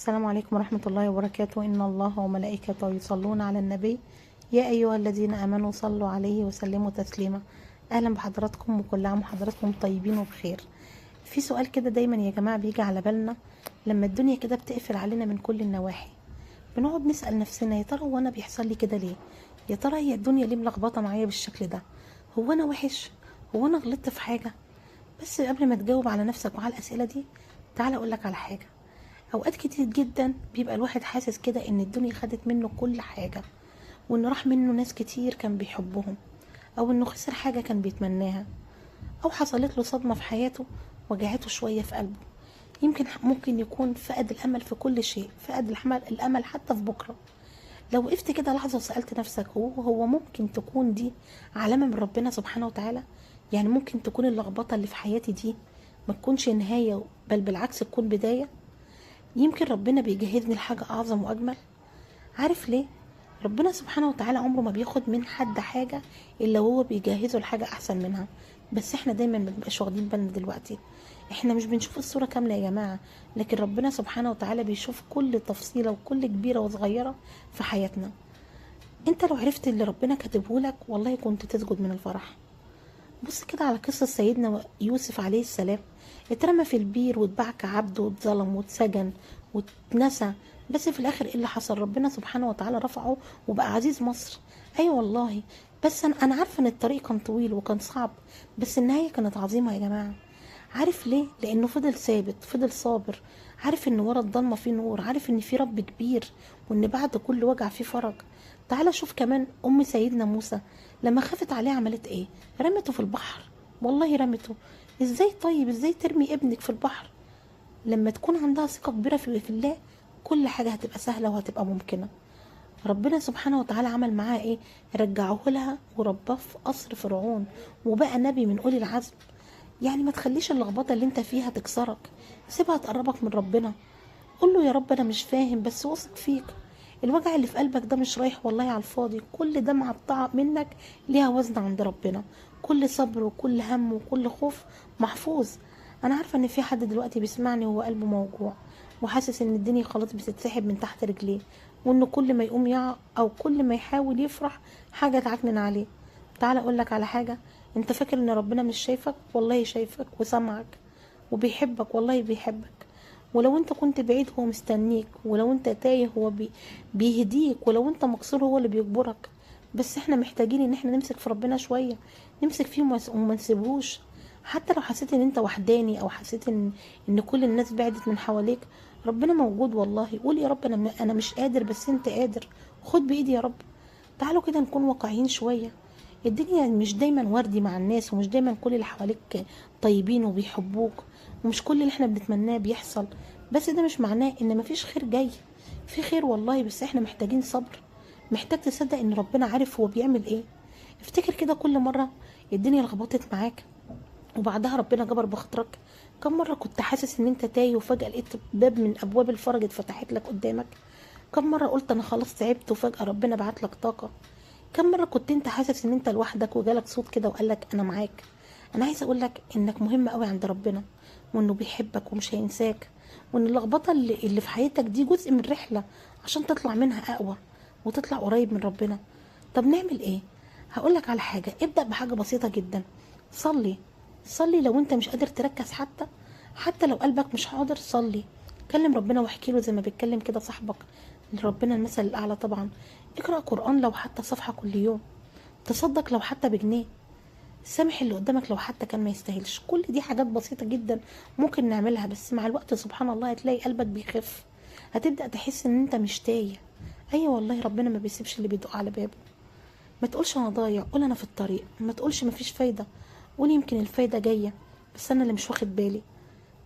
السلام عليكم ورحمة الله وبركاته. إن الله وملائكته يصلون على النبي يا أيها الذين آمنوا صلوا عليه وسلموا تسليما. أهلا بحضراتكم وكل عام وحضراتكم طيبين وبخير. في سؤال كده دايما يا جماعة بيجي على بالنا لما الدنيا كده بتقفل علينا من كل النواحي، بنقعد نسأل نفسنا يا ترى هو أنا بيحصل لي كده ليه؟ يا ترى هي الدنيا ليه ملخبطة معايا بالشكل ده؟ هو أنا وحش؟ هو أنا غلطت في حاجة؟ بس قبل ما تجاوب على نفسك وعلى الأسئلة دي، تعال أقولك على حاجة. اوقات كتير جدا بيبقى الواحد حاسس كده ان الدنيا خدت منه كل حاجة، وان راح منه ناس كتير كان بيحبهم، او انه خسر حاجة كان بيتمناها، او حصلت له صدمة في حياته وجعته شوية في قلبه. يمكن ممكن يكون فقد الامل في كل شيء، فقد الامل حتى في بكرة. لو وقفت كده لحظة وسألت نفسك هو ممكن تكون دي علامة من ربنا سبحانه وتعالى؟ يعني ممكن تكون اللخبطة اللي في حياتي دي ما تكونش نهاية، بل بالعكس تكون بداية. يمكن ربنا بيجهزني لحاجة أعظم وأجمل. عارف ليه؟ ربنا سبحانه وتعالى عمره ما بياخد من حد حاجة إلا هو بيجهزه لحاجة أحسن منها. بس احنا دايما ما بنبقاش واخدين بالنا دلوقتي. احنا مش بنشوف الصورة كاملة يا جماعة، لكن ربنا سبحانه وتعالى بيشوف كل تفصيلة وكل كبيرة وصغيرة في حياتنا. انت لو عرفت اللي ربنا كاتبهولك والله كنت تسجد من الفرح. بص كده على قصة سيدنا يوسف عليه السلام. اترمى في البير واتباع كعبد واتظلم واتسجن واتنسى، بس في الاخر ايه اللي حصل؟ ربنا سبحانه وتعالى رفعه وبقى عزيز مصر. ايوه والله. بس انا عارفه ان الطريق كان طويل وكان صعب، بس النهايه كانت عظيمه يا جماعه. عارف ليه؟ لانه فضل ثابت، فضل صابر، عارف ان ورا الضلمه في نور، عارف ان في رب كبير، وان بعد كل وجع في فرج. تعالى شوف كمان ام سيدنا موسى لما خافت عليه عملت ايه؟ رمته في البحر. والله رمته. ازاي طيب؟ ازاي ترمي ابنك في البحر؟ لما تكون عندها ثقة كبيرة في الله، كل حاجة هتبقى سهلة وهتبقى ممكنة. ربنا سبحانه وتعالى عمل معاها ايه؟ رجعه لها ورباه في قصر فرعون، وبقى نبي من أولي العزم. يعني ما تخليش اللخبطة اللي انت فيها تكسرك، سيبها تقربك من ربنا. قول له يا رب انا مش فاهم بس واثق فيك. الوجع اللي في قلبك ده مش رايح والله على الفاضي، كل دمعة بتقع منك ليها وزن عند ربنا، كل صبر وكل هم وكل خوف محفوظ. انا عارفة ان في حد دلوقتي بيسمعني وهو قلبه موجوع، وحاسس ان الدنيا خلاص بتتسحب من تحت رجليه، وانه كل ما يقوم يقع او كل ما يحاول يفرح حاجة تعكنن عليه. تعال اقولك على حاجة. انت فاكر ان ربنا مش شايفك؟ والله شايفك وسمعك وبيحبك، والله بيحبك. ولو انت كنت بعيد هو مستنيك، ولو انت تايه هو بيهديك، ولو انت مقصور هو اللي بيجبرك. بس احنا محتاجين ان احنا نمسك في ربنا شوية، نمسك فيه وما نسيبهوش. حتى لو حسيت ان انت وحداني، او حسيت ان كل الناس بعدت من حواليك، ربنا موجود والله. قول يا رب انا مش قادر بس انت قادر، خد بايدي يا رب. تعالوا كده نكون واقعيين شوية. الدنيا مش دايما وردي مع الناس، ومش دايما كل اللي حواليك طيبين وبيحبوك، ومش كل اللي احنا بنتمناه بيحصل. بس ده مش معناه ان مفيش خير جاي. في خير والله، بس احنا محتاجين صبر. محتاج تصدق ان ربنا عارف هو بيعمل ايه. افتكر كده كل مرة الدنيا لخبطت معاك وبعدها ربنا جبر بخاطرك. كم مرة كنت حاسس ان انت تايه وفجأة لقيت باب من ابواب الفرج اتفتحت لك قدامك؟ كم مرة قلت انا خلاص تعبت وفجأة ربنا بعت لك طاقة؟ كم مرة كنت انت حاسس ان انت لوحدك وجالك صوت كده وقالك انا معاك؟ انا عايزة اقولك انك مهم قوي عند ربنا، وانه بيحبك ومش هينساك، وان اللخبطة اللي في حياتك دي جزء من رحلة عشان تطلع منها اقوى وتطلع قريب من ربنا. طب نعمل ايه؟ هقولك على حاجة. ابدأ بحاجة بسيطة جدا. صلي. صلي لو انت مش قادر تركز، حتى لو قلبك مش حاضر صلي. كلم ربنا واحكي له زي ما بتكلم كده صاحبك. لربنا المثل الاعلى طبعا. اقرأ قرآن لو حتى صفحة كل يوم. تصدق لو حتى بجنيه. سامح اللي قدامك لو حتى كان ما يستاهلش. كل دي حاجات بسيطة جدا ممكن نعملها، بس مع الوقت سبحان الله هتلاقي قلبك بيخف. هتبدأ تحس ان انت مش تايه. ايوه والله ربنا ما بيسيبش اللي بيدق على بابه. ما تقولش انا ضايع، قول انا في الطريق. ما تقولش مفيش فايدة، قول يمكن الفايدة جاية بس انا اللي مش واخد بالي.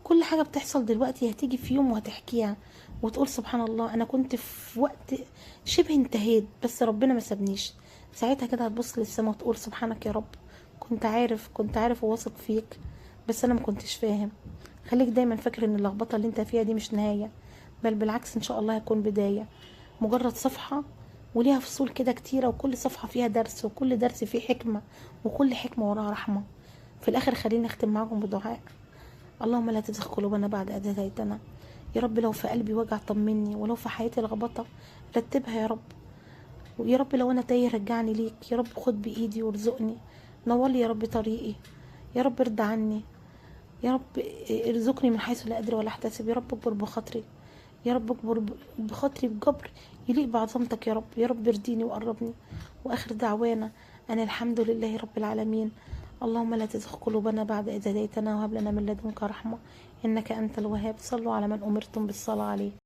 كل حاجة بتحصل دلوقتي هتيجي في يوم وهتحكيها وتقول سبحان الله انا كنت في وقت شبه انتهيت بس ربنا ما سابنيش. ساعتها كده هتبص للسما وتقول سبحانك يا رب، كنت عارف وواثق فيك، بس انا ما كنتش فاهم. خليك دايما فاكر ان اللخبطة اللي انت فيها دي مش نهاية، بل بالعكس ان شاء الله هيكون بداية. مجرد صفحة وليها فصول كده كتيرة، وكل صفحة فيها درس، وكل درس فيه حكمة، وكل حكمة وراها رحمة. في الاخر خليني اختم معاكم بدعاء. اللهم لا تزغ قلوبنا بعد إذ هديتنا. يا رب لو في قلبي وجع طمني، ولو في حياتي لخبطة رتبها يا رب. ويا رب لو انا تايه رجعني ليك، يا رب خد بايدي وارزقني، نورلي يا رب طريقي، يا رب ارضى عني، يا رب ارزقني من حيث لا ادري ولا احتسب، يا رب اكبر بخاطري، يا رب اكبر بخاطري بجبر يليق بعظمتك يا رب، يا رب ارضيني وقربني. واخر دعوانا ان الحمد لله رب العالمين. اللهم لا تزغ قلوبنا بعد إذ هديتنا، وهب لنا من لدنك رحمة انك انت الوهاب. صلوا على من امرتم بالصلاة عليه.